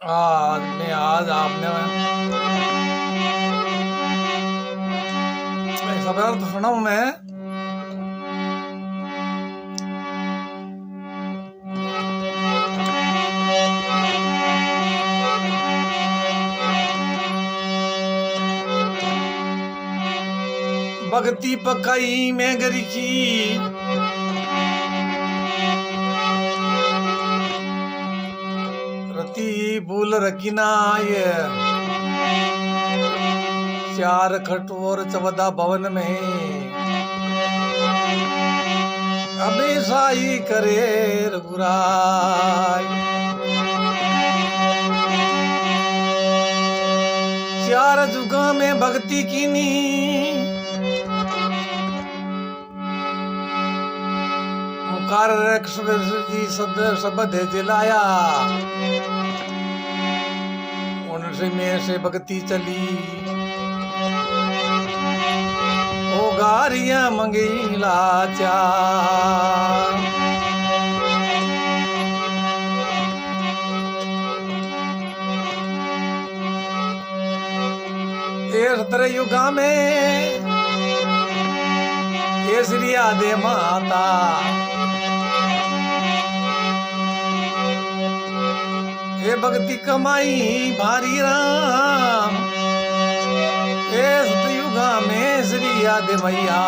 आज आपने सब अर्थ सुनाऊं मैं। भक्ति पकाई में गरी की रति भूल रखीना ये चार खट और 14 भवन में हमेशा ही करे रघुराय। चार जुगा में भक्ति कीनी मुखार जी शब्द जिलाया उनसे में से भक्ति चली ओ गारियां मंगीला चार। ये 17 युगा में ये श्री आदे माता ये भक्ति कमाई भारी राम। ये सतयुगा में श्री आदे मैया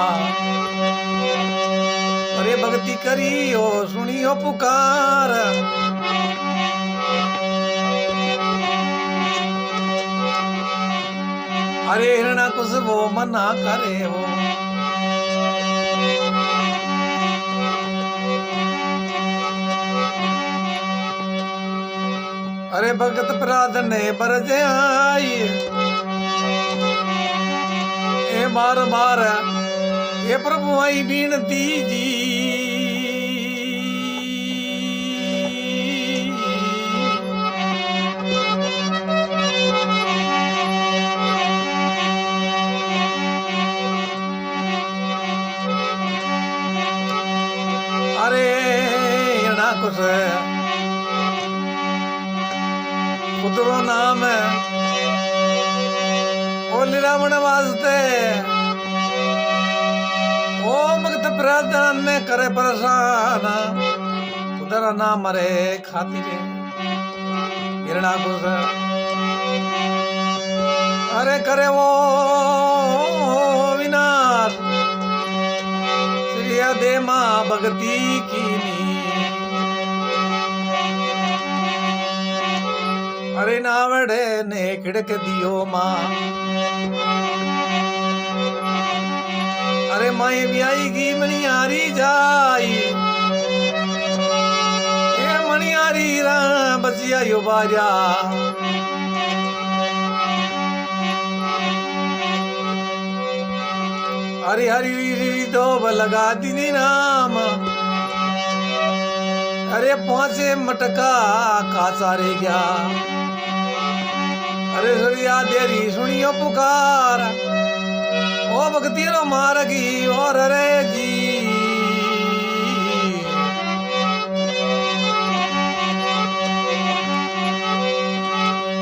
अरे भक्ति करियो सुनियो पुकार। अरे हिरणा कुछ वो मना करे हो अरे भगत प्रार्थने बरजे आई ए बार बार ये प्रभु आई बीनती जी। अरे ना कुछ खुदरो नाम ओली रावण वास्ते ओ भगत प्रार्थना में करे परेशान खुदरा नाम मरे खातिरे हिरणा कुछ अरे करे वो विनाश श्री दे मां भक्ति की अरे नावड़े ने खिड़क दियो माँ अरे माए ब्याई की मणियारी जाई ये मणियारी रा बचिया यो बाजा हरी हरी दो लगा दीनी नाम अरे 5 मटका का सारे गया। अरे सुनिया देरी सुनियो पुकार ओ भक्ति रो मारगी और रे जी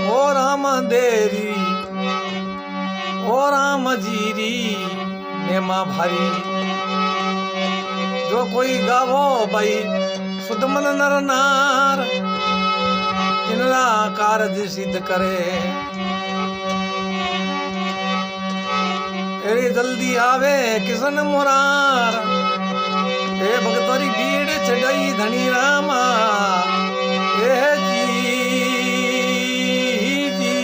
ओ राम देरी ओ राम जीरी नेमा भारी जो कोई गावो भाई शुद्ध मन नर नार इनरा कार्य सिद्ध करे एरी जल्दी आवे किसन मुरार ए भगतोरी भीड़ चढ़ाई धनी रामा ए जी जी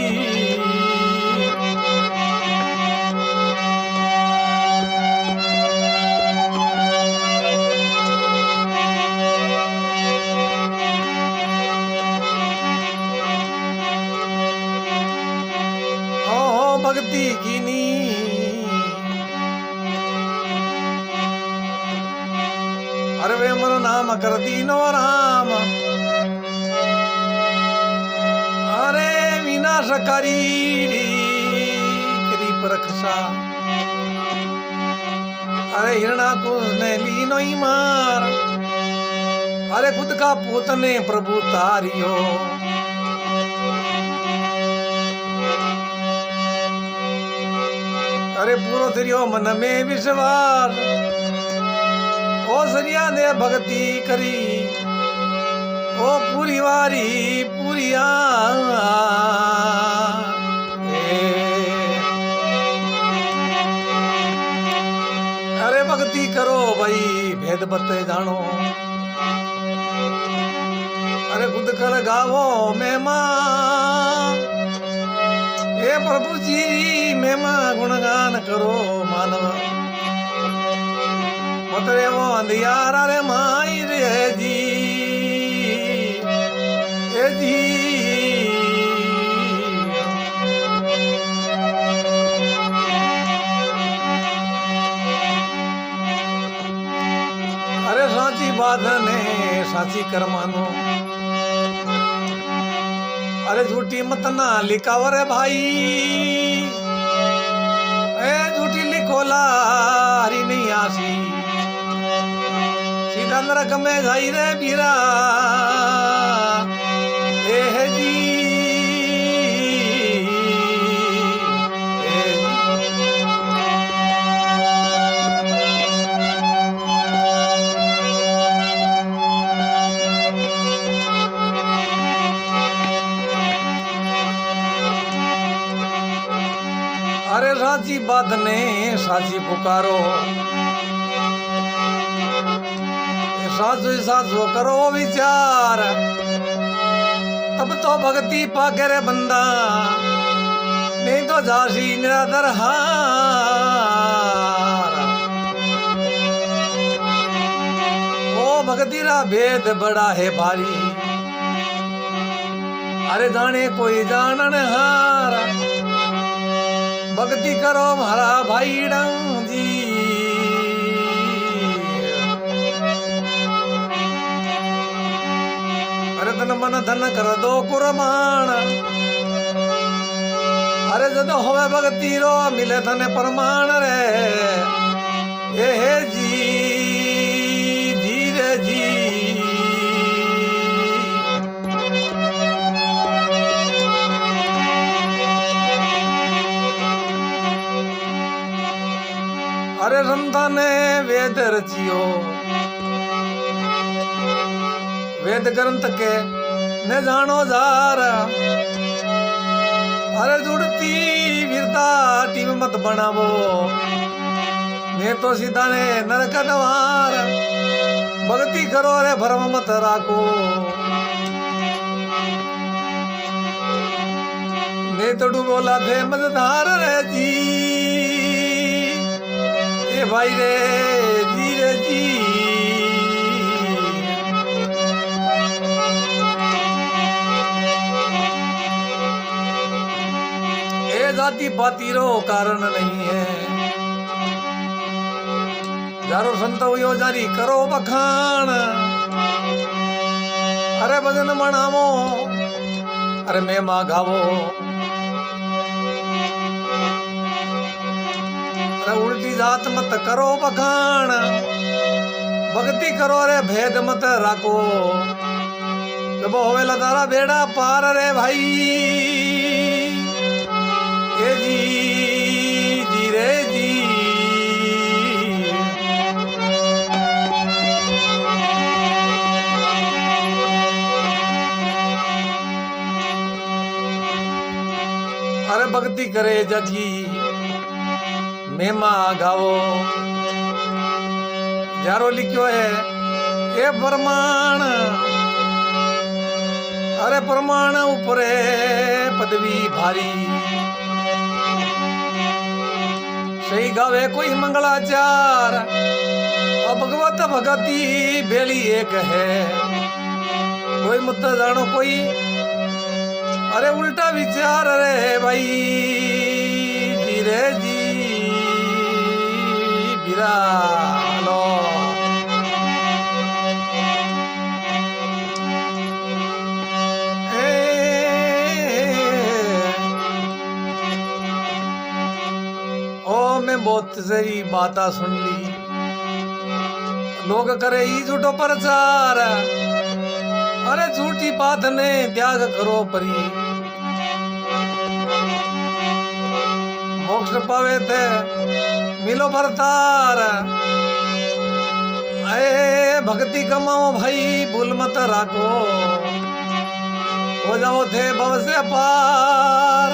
भक्ति कीनी अरे वे मनो नाम कर दीनो राम अरे विनाशकारी कृप रक्षा अरे हिरणा को ने लीनो ही मार अरे खुद का पूत ने प्रभु तारियो अरे पूरो थरियो मन में विश्वास ओ सरिया ने भक्ति करी ओ पूरी वारी पूरिया अरे भक्ति करो भाई भेद बते जानो अरे खुद कर गावो मेमा हे प्रभु जी मेमा गुणगान करो मानव मतरे वो अंधियारा रे माई रे जी ए जी अरे साची बात ने साची कर्मानो अरे झूठी मत ना लिखावर भाई ए झूठी लिखो लारी नहीं आसी सीधा नरक में जाई रे बीरा ए है जी अरे साची बात ने साची पुकारो सासु सासु करो विचार तब तो भक्ति पाके रे बंदा नहीं तो झांसी निरादर हार ओ भक्ति रा भेद बड़ा है भारी अरे जाने कोई जानन हार भक्ति करो मारा भाई जी अरे तन मन धन कर दो कुरमान अरे जद होवे भक्ति रो मिले धन प्रमाण रे ए हे जी धीरे जी अरे संता ने वेद रचियो वेद ग्रंथ के ने जानो जार अरे जुड़ती वीरता टीम मत बनावो ने तो सीधा ने नरक द्वार भक्ति करो रे भरम मत राखो ने तो डूबोला थे मजदार रे जी ए भाई रे जी रे जी जाति पाती रो कारण नहीं है जारो संत यो जारी करो बखान अरे भजन मनावो अरे मैं माँ गावो अरे उल्टी जात मत करो बखान भक्ति करो रे भेद मत राखो जब होवेला तारा बेड़ा पार रे भाई ए जी जी रे जी अरे भक्ति करे जगी मेमा गावो जारो लिखो है ये प्रमाण अरे प्रमाण ऊपरे पदवी भारी सही गावे कोई मंगलाचार और भगवत भगति बेली एक है कोई मुद्द जानो कोई अरे उल्टा विचार रे भाई धीरे जी बिरालो में बहुत सारी बातें सुन ली लोग करे ई झूठो प्रचार अरे झूठी बात ने त्याग करो परी मोक्ष पावे थे मिलो भरतार। अरे भक्ति कमाओ भाई भूल मत राखो, हो जाओ थे भव से पार।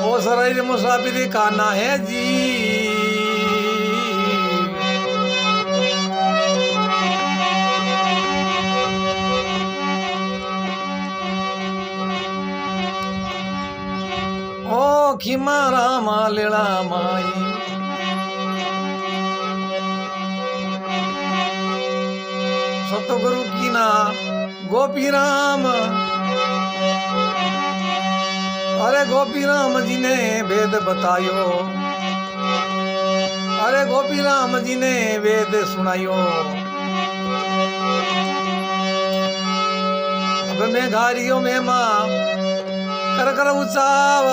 ओ शरीर मुसाफिरी का ना है जी, ओ खीमा रामा लीला माई। सतगुरु की ना गोपी राम, अरे गोपी राम जी ने वेद बतायो, अरे गोपी राम जी ने वेद सुनायो। अब मैं घारियों में माँ कर कर उचाव,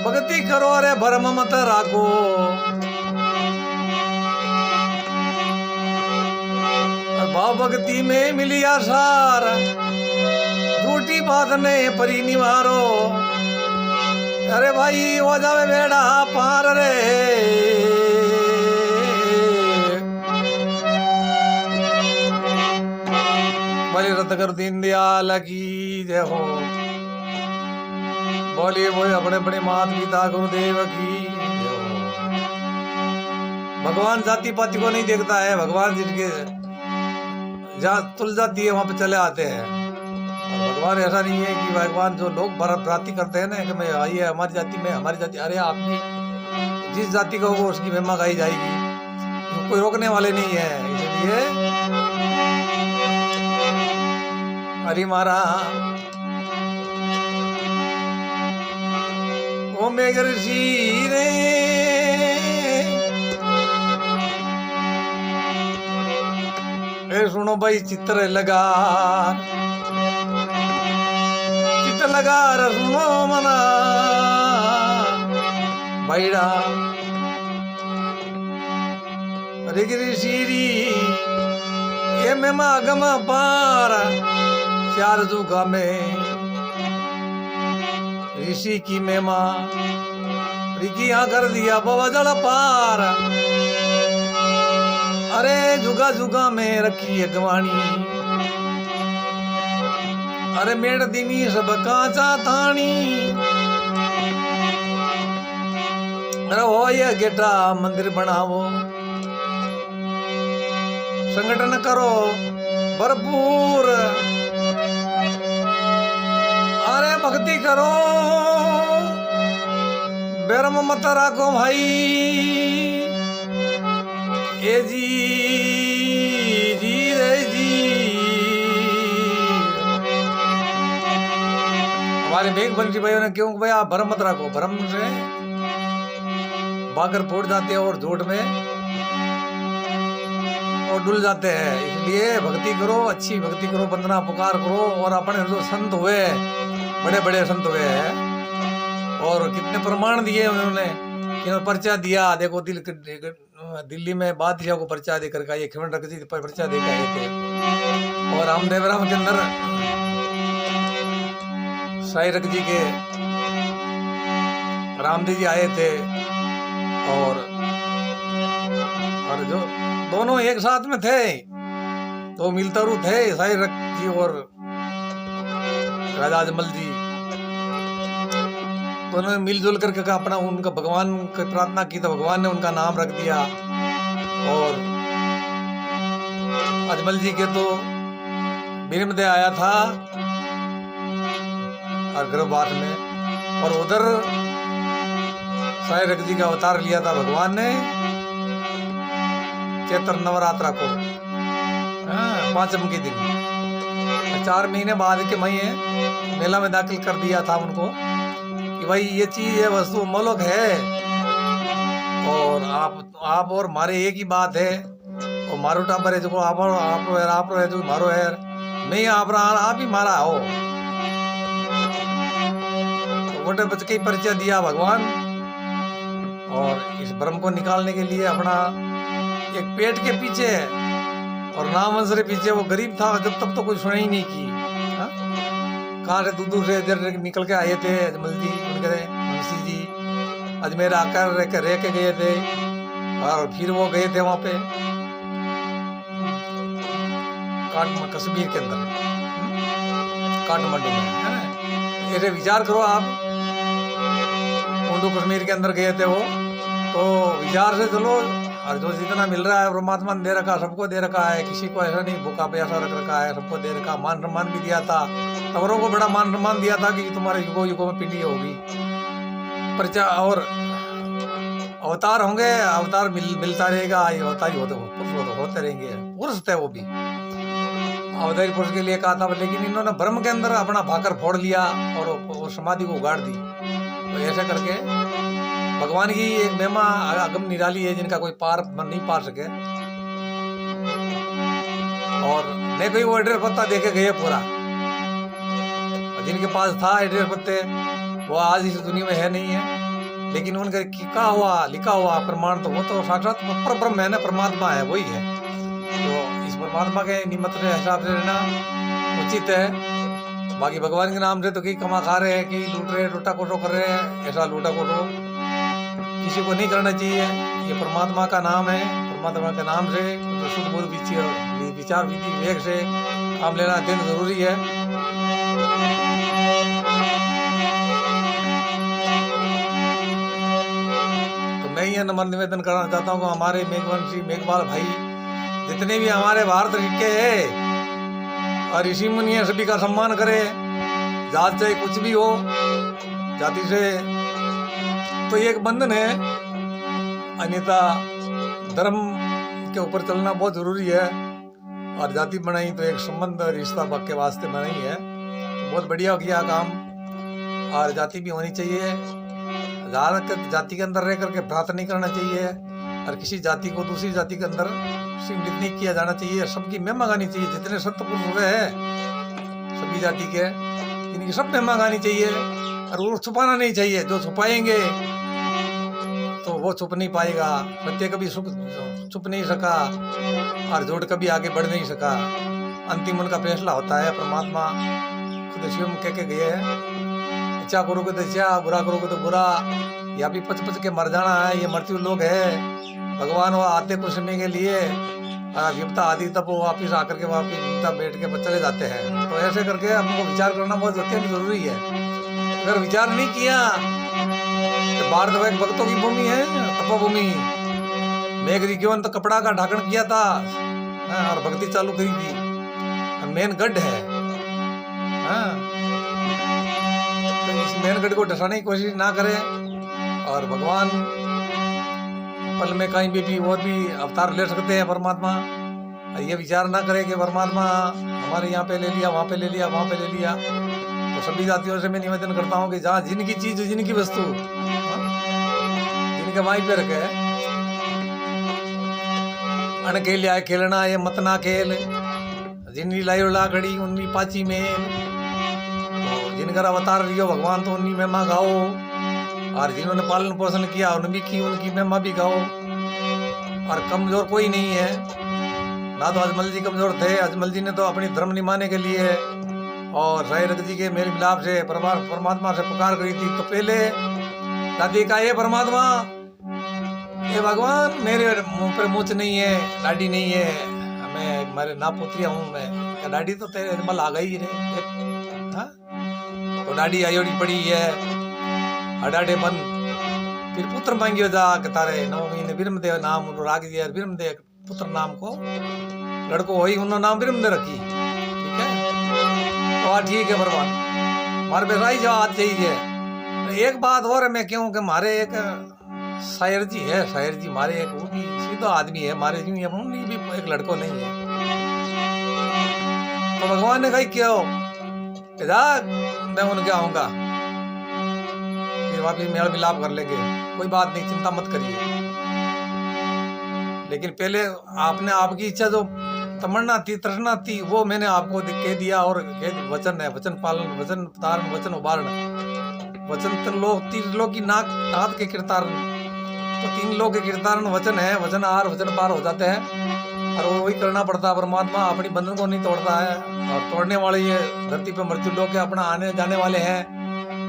भक्ति करो अरे भरम मत राखो। भाव भक्ति में मिली आसार, झूठी बात ने परी निवारो। अरे भाई हो जावे बेड़ा पार रे, बोले रतगर दीन दयाल की जय हो। बोलिए बोले अपने अपने माता पिता गुरुदेव की जय हो। भगवान जाति पाति को नहीं देखता है, भगवान जिनके जहाँ तुल जाती है वहां पे चले आते हैं। और भगवान ऐसा नहीं है कि भगवान जो लोग प्रार्थी करते हैं ना कि मैं आइए हमारी जाति में, हमारी जाति, अरे आपकी जिस जाति का होगा उसकी महिमा गाई जाएगी, तो कोई रोकने वाले नहीं है। इसलिए हरि मारा ओ मेघ ऋषि रे, सुनो भाई चित्र लगा, चित्र लगा सुनो मना भाईड़ा। ऋषि ये मेमा गम पार चार जुगा में, ऋषि की मेमा ऋषि यहाँ कर दिया बाबा जड़ पार। अरे जुगा जुगा में रखी अगवानी, अरे मेड़ दिनी सब कांचा थानी। अरे हो ये गेटा मंदिर बनावो, संगठन करो भरपूर, अरे भक्ति करो बेरम मत राखो भाई। ए जी रे जी, हमारे मेघ बंशी भाइयों ने क्यों भाई आप भरम मत राखो, भरम से बागर फोड़ जाते हैं और झूठ में और डुल जाते हैं। इसलिए भक्ति करो, अच्छी भक्ति करो, वंदना पुकार करो। और अपने जो संत हुए, बड़े बड़े संत हुए हैं और कितने प्रमाण दिए उन्होंने, पर्चा दिया। देखो दिल्ली में बादशाह को पर्चा देकर का ये खिमन रख जी पर्चा देकर आए थे। और रामदेव रामचंद्र साई रख जी के रामदेव जी आए थे और जो दोनों एक साथ में थे, तो मिलतरू थे साई रख जी और राजा अजमल जी। तो उन्होंने मिलजुल करके अपना उनका भगवान की प्रार्थना की, तो भगवान ने उनका नाम रख दिया। और अजमल जी के तो बीरमदे आया था और गर्भवास में, और उधर साई रख जी का अवतार लिया था भगवान ने चैत्र नवरात्रा को, 5 के दिन 4 महीने बाद के महीने मेला में दाखिल कर दिया था उनको कि भाई ये चीज है, वस्तु मोलक है और आप और मारे एक ही बात है। और मारो टाबर है जो आप है जो मारो है, मैं आप ही मारा हो। तो वोटे बच के परिचय दिया भगवान। और इस भ्रम को निकालने के लिए अपना एक पेट के पीछे और नाम वंश के पीछे, वो गरीब था जब तक तो कोई सुना ही नहीं की। कहाँ से दूर से इधर निकल के आए थे अजमल जी, उनके मुंशी जी, अजमेर आकर रह के गए थे और फिर वो गए थे वहाँ पे कश्मीर के अंदर, काठमांडू में, है ना। ऐसे विचार करो आप, उर्दू कश्मीर के अंदर गए थे वो, तो विचार से चलो, और जो जितना मिल रहा है परमात्मा ने दे रखा, सबको दे रखा है, किसी को ऐसा नहीं भूखा प्यासा रख रखा है, सबको दे रखा। मान सम्मान भी दिया था, तवरों को बड़ा मान सम्मान दिया था कि तुम्हारे युगों युगों में पीढ़ी होगी। और अवतार होंगे, अवतार मिलता रहेगा, ये अवतार ही होते रहेंगे, पुरुष थे वो भी, अवतारी पुरुष के लिए कहा था, लेकिन इन्होंने ब्रह्म के अंदर अपना भाकर फोड़ लिया और वो समाधि को उगाड़ दी। तो ऐसे करके भगवान की एक महिमा अगम निराली है, जिनका कोई पार नहीं पा सके। और नहीं कोई वो एड्रेस पत्ता देके गए पूरा, जिनके पास था एड्रेस पत्ते, वो आज इस दुनिया में है नहीं है, लेकिन उनका लिखा हुआ प्रमाण तो वो तो साक्षात पर ब्रह्म है ना, परमात्मा है, वही है। तो इस परमात्मा के निमित्त के हिसाब से रहना उचित है। बाकी भगवान के नाम से तो कई कमा खा रहे हैं, कई लूट रहे हैं, लूटा कोटो कर रहे हैं, ऐसा लूटा कोटो किसी को नहीं करना चाहिए। ये परमात्मा का नाम है, परमात्मा के नाम से तो शुद्ध बोध विचार विधि विवेक से काम लेना अत्यंत जरूरी है। तो मैं ये नम्र निवेदन करना चाहता हूँ कि हमारे मेघवंशी मेघवाल भाई जितने भी हमारे भारत के हैं और ऋषि मुनि है, सभी का सम्मान करे, जात चाहे कुछ भी हो, जाति से तो एक बंधन है, अन्यथा धर्म के ऊपर चलना बहुत जरूरी है। और जाति बनाई तो एक संबंध रिश्ता के वास्ते बनाई है, तो बहुत बढ़िया किया काम। और जाति भी होनी चाहिए, जाति के अंदर रह करके भ्रात नहीं करना चाहिए, और किसी जाति को दूसरी जाति के अंदर सम्मिलित नहीं किया जाना चाहिए। सबकी महिमा गानी चाहिए, जितने सत्य पुरुष हुए हैं सभी जाति के, इनकी सब महिमा गानी चाहिए, और वो छुपाना नहीं चाहिए। जो छुपाएंगे तो वो छुप नहीं पाएगा, सत्य कभी छुप नहीं सका और झूठ कभी आगे बढ़ नहीं सका। अंतिम उनका फैसला होता है, परमात्मा खुद स्वयं कह के गए हैं, अच्छा करोगे तो अच्छा, बुरा करोगे तो बुरा, या भी पच पच के मर जाना है, ये मृत्यु लोग है। भगवान वो आते कुछ समय के लिए, विपता आदि तब वो वापिस आकर के वापिस बैठ के चले जाते हैं। तो ऐसे करके हमको विचार करना बहुत अत्यंत जरूरी है। अगर विचार नहीं किया तो भारत भक्तों की भूमि है, तपोभूमि। मेघरी क्यों तो कपड़ा का ढाकन किया था और भक्ति चालू करी थी, मेन गढ़ है। तो इस मेन गढ़ को ढसाने की कोशिश ना करें, और भगवान पल में कहीं भी और भी अवतार ले सकते हैं परमात्मा। ये विचार ना करें कि परमात्मा हमारे यहाँ पे ले लिया, वहाँ पे ले लिया, वहाँ पे ले लिया। तो सभी जातियों से मैं निवेदन करता हूँ कि जहाँ जिनकी चीज, जिनकी वस्तु, जिनके माई पे रखे अनखेल लिया खेलना, ये मत ना खेल, जिनकी लाइव लाकड़ी उन्नी पाची मेल। तो जिनका अवतार लियो भगवान, तो उन्नी महिमा गाओ, और जिन्होंने पालन पोषण किया उनकी महिमा भी गाओ। और कमजोर कोई नहीं है ना, तो अजमल जी कमजोर थे। अजमल जी ने तो अपनी धर्म निभाने के लिए और शायरक जी के मेल मिलाप से परमात्मा से पुकार करी थी। तो पहले दादी का ये परमात्मा, ये भगवान, मेरे मुंह पर मूछ नहीं है, दाढ़ी नहीं है, मैं मेरे ना पुत्रिया हूँ मैं, दाढ़ी तो तेरे अजमल आ गई रे, तो दाढ़ी आयोड़ी पड़ी है, अडाडे बन। फिर पुत्र मांगियो जा के तारे 9 महीने ब्रह्मदेव नाम राग दिया, ब्रह्मदेव पुत्र नाम को लड़को वही उन्होंने नाम ब्रह्मदेव रखी। ठीक है, तो ठीक है भगवान, मारे बेसाई जवाब चाहिए। एक बात और मैं क्यों कि मारे एक शायर जी है, शायर जी मारे एक वो भी सीधा आदमी है, मारे जी उन्हीं भी एक लड़को नहीं है। तो भगवान ने कही क्यों मैं उनके आऊंगा, वापिस मेल मिलाप कर लेंगे, कोई बात नहीं, चिंता मत करिए। लेकिन पहले आपने आपकी इच्छा जो तमन्ना थी, तृष्णा थी, वो मैंने आपको कह दिया। और वचन है, वचन पालन, वचन तारण, वचन उबारण, वचन तीन लोग की नाक के कीर्तारण। तो 3 लोग के कीर्तारण वचन है, वचन आर वचन पार हो जाते हैं, और वही करना पड़ता है। परमात्मा अपनी बंधन को नहीं तोड़ता है, और तोड़ने वाले ये धरती पर मृत्यु लोग के अपना आने जाने वाले हैं,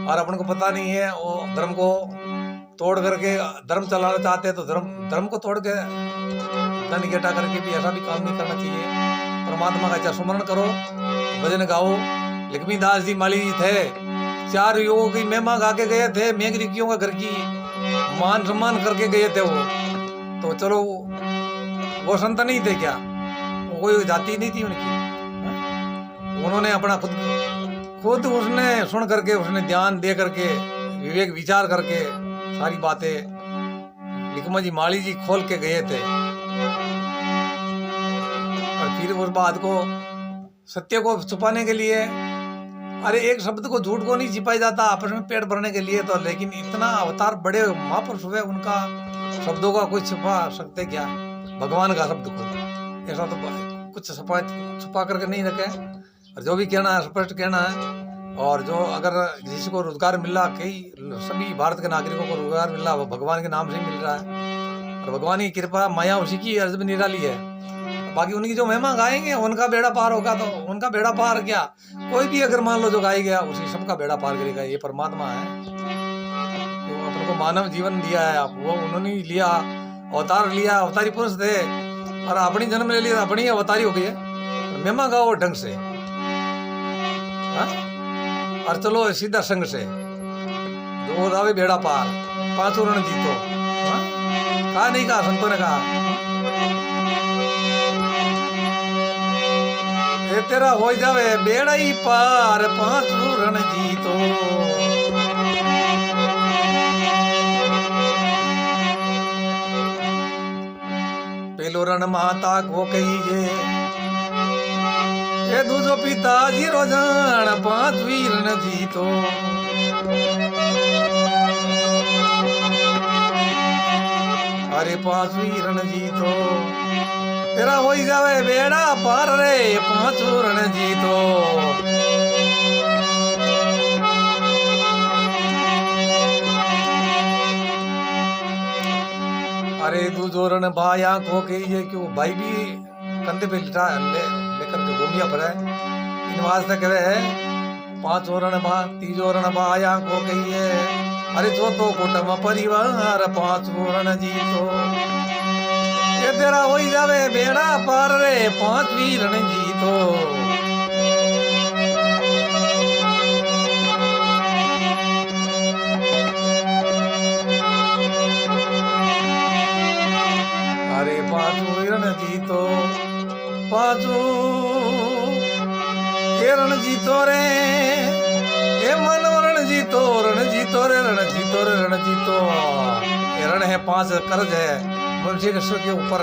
और अपन को पता नहीं है वो धर्म को तोड़ करके धर्म चलाना चाहते हैं तो धर्म को तोड़ के धन इकट्ठा करके भी ऐसा भी काम नहीं करना चाहिए। परमात्मा का अच्छा सुमरण करो, भजन गाओ। लक्ष्मीदास जी माली जी थे, 4 युगों की महिमा गा के गए थे, मेघरिकियों का घर की मान सम्मान करके गए थे वो। तो चलो वो संत नहीं थे क्या, वो कोई जाति नहीं थी उनकी। उन्होंने अपना खुद उसने सुन करके, उसने ध्यान दे करके, विवेक विचार करके सारी बातें लिखमा जी माली जी खोल के गए थे। और फिर उस बात को, सत्य को छुपाने के लिए, अरे एक शब्द को, झूठ को नहीं छिपाया जाता आपस में पेट भरने के लिए तो, लेकिन इतना अवतार बड़े महापुरुष हुए, उनका शब्दों का कुछ छुपा सकते क्या? भगवान का शब्द को ऐसा तो कुछ छुपा करके नहीं रखे। और जो भी कहना है स्पष्ट कहना है। और जो अगर किसी को रोजगार मिला, कई सभी भारत के नागरिकों को रोजगार मिला, वो भगवान के नाम से ही मिल रहा है। और भगवान की कृपा माया उसी की अर्ज में निराली है। बाकी उनकी जो महिमा गाएंगे उनका बेड़ा पार होगा। तो उनका बेड़ा पार क्या, कोई भी अगर मान लो जो गाई गया उसी सबका बेड़ा पार करेगा। ये परमात्मा है जो अपन को मानव जीवन दिया है, वो उन्होंने लिया, अवतार लिया, अवतारी पुरुष थे और अपनी जन्म ले लिया, अपनी अवतारी हो गई है। महिमा गाओ ढंग से, और चलो सीधा संग से, जो दावे बेड़ा पार, 5 रण जीतो। कहा नहीं कहा, संतों ने कहा ये तेरा हो जावे बेड़ा ही पार, 5 रण जीतो। पेलो रण माता को कही ये दूजो पिताजी रोजान, 5वीं रण जीतो। अरे 5वीं रण जीतो, तेरा हो ही जावे बेड़ा पार रे, 5 रण जीतो। अरे दूजो रण भाया को कही क्यों, भाई भी कंधे पे लेकर के घूमिया पड़ा है। इन वास्ते कहे है 5 रण भा, 3 रण भाया को कही अरे चौथो कुटुंब परिवार, 5 रण जीतो। ये तेरा हो ही जावे बेड़ा पार रे, 5वीं रण जीतो। अरे 5 रण जीतो, 5 ये रण जीतो रे, ये मानव रण जीतो, रण जीतो रे, रण जीतो रे, रण जीतो। ये रण है, 5 कर्ज है मनुष्य के ऊपर।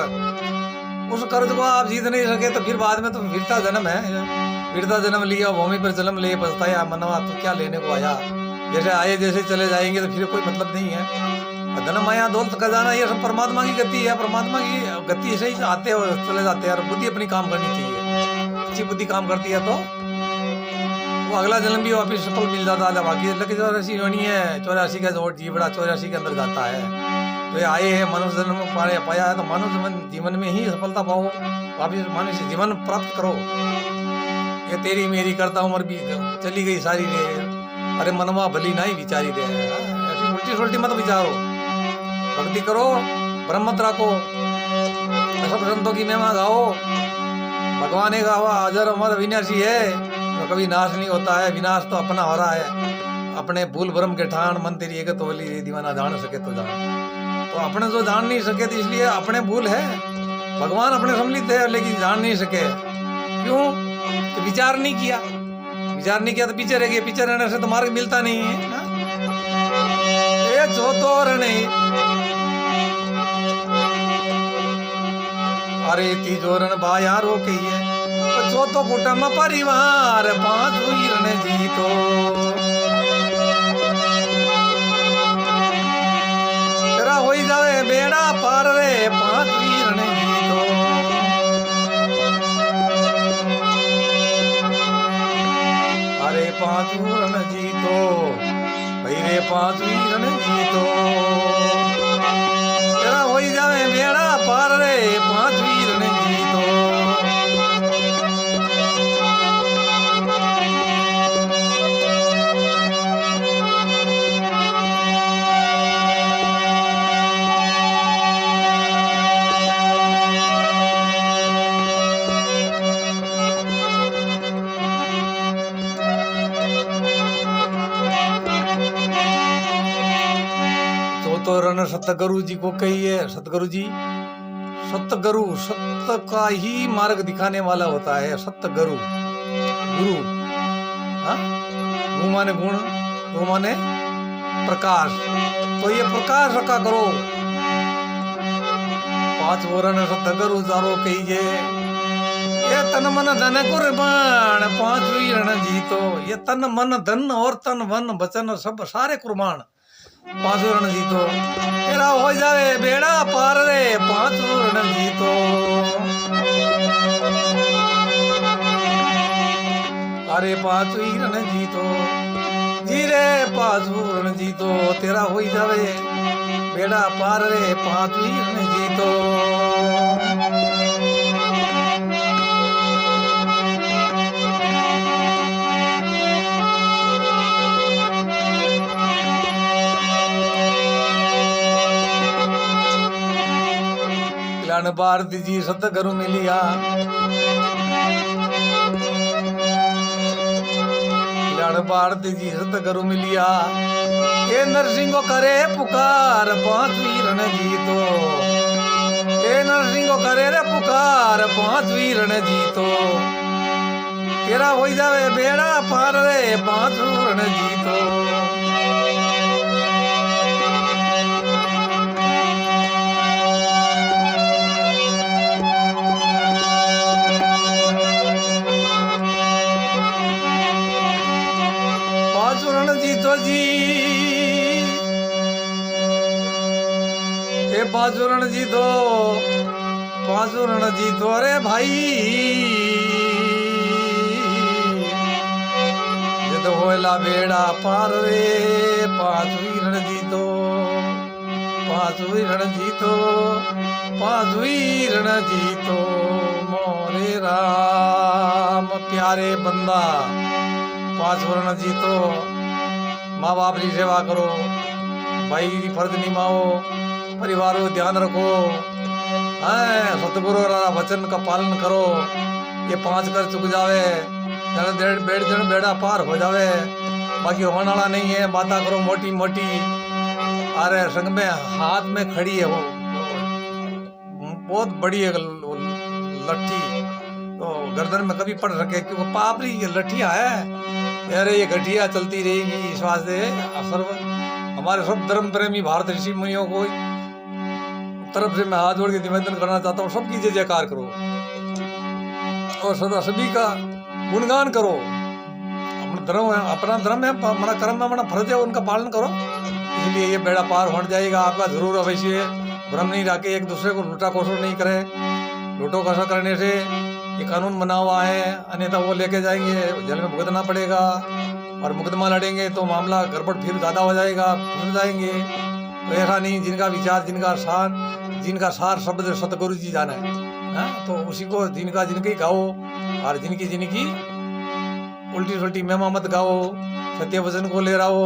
उस कर्ज को आप जीत नहीं सके तो फिर बाद में तो वीरता जन्म है, वीरता जन्म लिया, भूमि पर जन्म ले पछताया मनवा, तो क्या लेने को आया। जैसे आए जैसे चले जाएंगे तो फिर कोई मतलब नहीं है। धन माया दौलत खजाना ये सब परमात्मा की गति है। परमात्मा की गति ऐसे ही आते हैं और चले जाते हैं। और बुद्धि अपनी काम करनी चाहिए, अच्छी बुद्धि काम करती है तो वो अगला जन्म भी वापिस सफल मिल जाता है। बाकी लगे 84 योनि है, 84 का जोड़ जीवड़ा 84 के अंदर जाता है। तो ये आए हैं मनुष्य जन्म पाया है तो मानव जीवन में ही सफलता पाओ, वापिस मनुष्य जीवन प्राप्त करो। ये तेरी मेरी करता उम्र भी चली गई सारी रे, अरे मनवा भली नहीं विचारी दे। ऐसी उल्टी सुल्टी मत विचारो, भक्ति करो, ब्रह्म मत रखो, सब संतों की महिमा गाओ। भगवान ने गावा अजर अमर विनाशी है, तो कभी नाश नहीं होता है। विनाश तो अपना हो रहा है, अपने भूल भ्रम के ठान, मन तेरी एक तो बोली दीवाना जान सके तो जान। तो अपने जो जान नहीं सके तो इसलिए अपने भूल है। भगवान अपने सम्मिलित है लेकिन जान नहीं सके, क्यों? तो विचार नहीं किया, विचार नहीं किया तो पीछे रह गए। पीछे रहने से तो मार्ग मिलता नहीं है। ये जो तो नहीं, अरे तीजोरण बाया रो कहिए चौथो कुटुंब परिवार, 5 रण जीतो। तेरा हो ही जावे बेड़ा पार रे, 5 रण जीतो। अरे 5 रण जीतो भाई रे, 5 रण जीतो। तेरा हो ही जावे बेड़ा पार रे, 5 रण जीतो। तो रण सतगुरु जी को कही है। सतगुरु जी, सतगुरु सत्य का ही मार्ग दिखाने वाला होता है। सतगुरु गुरु, हाँ, गु माने गुण, गु माने प्रकाश। तो ये प्रकाश रखा करो। पांच वरण सतगुरु जारो कही ये तन मन धन कुर्बान, पांचवी रण जीतो। ये तन मन धन और तन वन वचन सब सारे कुर्बान, पांचवी रण जीतो। तेरा हो जावे बेड़ा पार रे, पांचवी रण जीतो। अरे पांचवी रण जीतो, जी रे पांचवी रण जीतो। तेरा हो जावे बेड़ा पार रे, पांचवी रण जीतो। कल्याण भारती जी सतगुरु मिलिया, कल्याण भारती जी सतगुरु मिलिया। ये नरसिंह करे पुकार, पांचवी रण जीतो। ये नरसिंह करे रे पुकार, पांचवी रण जीतो। तेरा हो जावे बेड़ा पार रे, पांचवी रण जीतो। जीतो जी, ये बाजुरण जीतो, बाजुरण जीतो रे भाई। जद होएला बेड़ा पार रे, पांचवी रण जीतो। पांचवी रण जीतो, पांचवी रण जीतो। मोरे राम प्यारे बंदा, पांच वर्ण जीतो। माँ बाप की सेवा करो, भाई की फर्ज निभाओ, परिवार को ध्यान रखो, सतगुरु वचन का पालन करो। ये पांच कर चुक जावे, बैठ जन बेड़ा पार हो जावे। बाकी होने वाला नहीं है। बातें करो मोटी मोटी, अरे संग में हाथ में खड़ी है वो बहुत बड़ी है लट्ठी, तो गर्दन में कभी पड़ सके, क्योंकि पापड़ी ये लट्ठियाँ है। अरे ये घटिया चलती रहेगी। इस वास्ते सर्व हमारे सब धर्म प्रेमी भारत ऋषि मुनियों को तरफ से मैं हाथ जोड़ के निवेदन करना चाहता हूँ, सबकी जय जयकार करो और सदा सभी का गुणगान करो। अपना धर्म है, अपना धर्म है, हमारा कर्म है, हमारा फर्ज है, उनका पालन करो। इसलिए ये बेड़ा पार हो जाएगा आपका जरूर। अवश्य भ्रम नहीं रखे, एक दूसरे को लूटा कोसो नहीं करे। लूटो कोसो करने से ये कानून बना हुआ है, अन्यथा वो लेके जाएंगे, जेल में भुगतना पड़ेगा और मुकदमा लड़ेंगे तो मामला गड़बड़ फिर ज़्यादा हो जाएगा, फंस जाएंगे। तो ऐसा नहीं, जिनका विचार, जिनका सार शब्द सतगुरु जी जाना है, तो उसी को जिनकी गाओ और जिनकी उल्टी सुल्टी मेमा मत गाओ, सत्य वचन को ले रहो।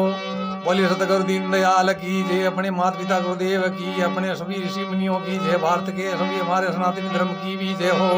बोलिए सतगुरु दीन दयाल की जय, अपने माता पिता गुरुदेव की, अपने सभी ऋषि मुनियों की जय, भारत के सभी हमारे सनातनी धर्म की भी जय हो।